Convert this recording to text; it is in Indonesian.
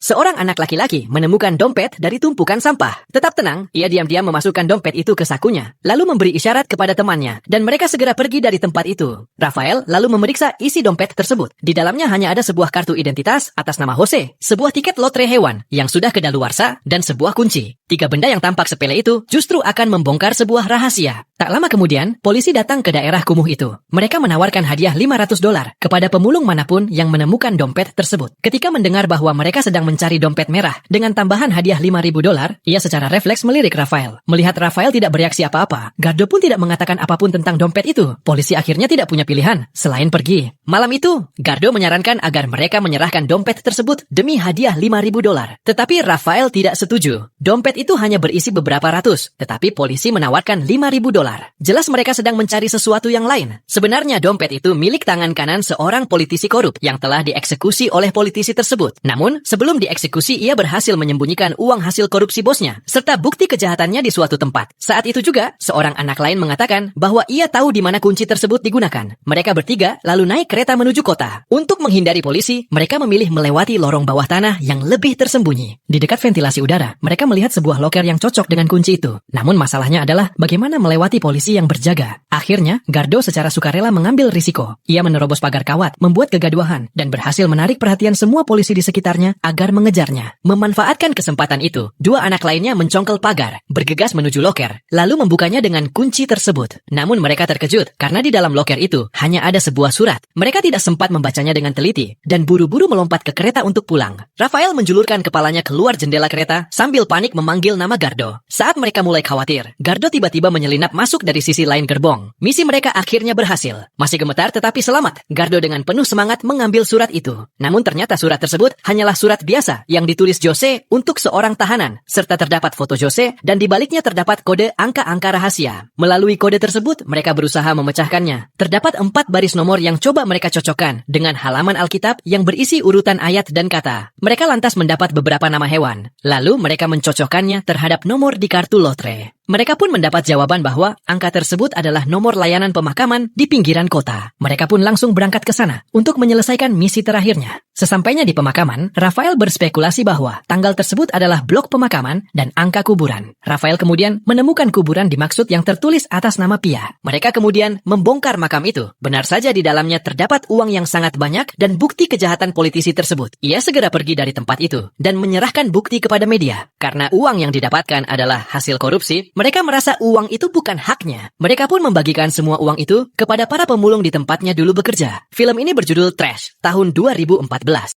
Seorang anak laki-laki menemukan dompet dari tumpukan sampah. Tetap tenang, ia diam-diam memasukkan dompet itu ke sakunya, lalu memberi isyarat kepada temannya, dan mereka segera pergi dari tempat itu. Rafael lalu memeriksa isi dompet tersebut. Di dalamnya hanya ada sebuah kartu identitas atas nama Jose, sebuah tiket lotre hewan yang sudah kedaluarsa, dan sebuah kunci. 3 benda yang tampak sepele itu justru akan membongkar sebuah rahasia. Tak lama kemudian, polisi datang ke daerah kumuh itu. Mereka menawarkan hadiah $500 kepada pemulung manapun yang menemukan dompet tersebut. Ketika mendengar bahwa mereka sedang mencari dompet merah dengan tambahan hadiah $5.000, ia secara refleks melirik Rafael. Melihat Rafael tidak bereaksi apa-apa, Gardo pun tidak mengatakan apapun tentang dompet itu. Polisi akhirnya tidak punya pilihan selain pergi. Malam itu, Gardo menyarankan agar mereka menyerahkan dompet tersebut demi hadiah $5.000. Tetapi Rafael tidak setuju. Dompet itu hanya berisi beberapa ratus, tetapi polisi menawarkan $5.000. Jelas mereka sedang mencari sesuatu yang lain. Sebenarnya dompet itu milik tangan kanan seorang politisi korup yang telah dieksekusi oleh politisi tersebut. Namun, sebelum dieksekusi, ia berhasil menyembunyikan uang hasil korupsi bosnya, serta bukti kejahatannya di suatu tempat. Saat itu juga, seorang anak lain mengatakan bahwa ia tahu di mana kunci tersebut digunakan. Mereka bertiga lalu naik kereta menuju kota. Untuk menghindari polisi, mereka memilih melewati lorong bawah tanah yang lebih tersembunyi. Di dekat ventilasi udara, mereka melihat sebuah loker yang cocok dengan kunci itu. Namun masalahnya adalah bagaimana melewati polisi yang berjaga. Akhirnya, Gardo secara sukarela mengambil risiko. Ia menerobos pagar kawat, membuat kegaduhan, dan berhasil menarik perhatian semua polisi di sekitarnya agar mengejarnya. Memanfaatkan kesempatan itu, 2 anak lainnya mencongkel pagar, bergegas menuju loker, lalu membukanya dengan kunci tersebut. Namun mereka terkejut karena di dalam loker itu hanya ada sebuah surat. Mereka tidak sempat membacanya dengan teliti dan buru-buru melompat ke kereta untuk pulang. Rafael menjulurkan kepalanya keluar jendela kereta sambil panik memanggil nama Gardo. Saat mereka mulai khawatir, Gardo tiba-tiba menyelinap masuk dari sisi lain gerbong. Misi mereka akhirnya berhasil. Masih gemetar tetapi selamat, Gardo dengan penuh semangat mengambil surat itu. Namun ternyata surat tersebut hanyalah surat biasa yang ditulis Jose untuk seorang tahanan, serta terdapat foto Jose dan di baliknya terdapat kode angka-angka rahasia. Melalui kode tersebut, mereka berusaha memecahkannya. Terdapat 4 baris nomor yang coba mereka cocokkan dengan halaman Alkitab yang berisi urutan ayat dan kata. Mereka lantas mendapat beberapa nama hewan. Lalu mereka mencocokkannya terhadap nomor di kartu lotre. Mereka pun mendapat jawaban bahwa angka tersebut adalah nomor layanan pemakaman di pinggiran kota. Mereka pun langsung berangkat ke sana untuk menyelesaikan misi terakhirnya. Sesampainya di pemakaman, Rafael berspekulasi bahwa tanggal tersebut adalah blok pemakaman dan angka kuburan. Rafael kemudian menemukan kuburan dimaksud yang tertulis atas nama Pia. Mereka kemudian membongkar makam itu. Benar saja di dalamnya terdapat uang yang sangat banyak dan bukti kejahatan politisi tersebut. Ia segera pergi dari tempat itu dan menyerahkan bukti kepada media. Karena uang yang didapatkan adalah hasil korupsi, mereka merasa uang itu bukan haknya. Mereka pun membagikan semua uang itu kepada para pemulung di tempatnya dulu bekerja. Film ini berjudul Trash, tahun 2014.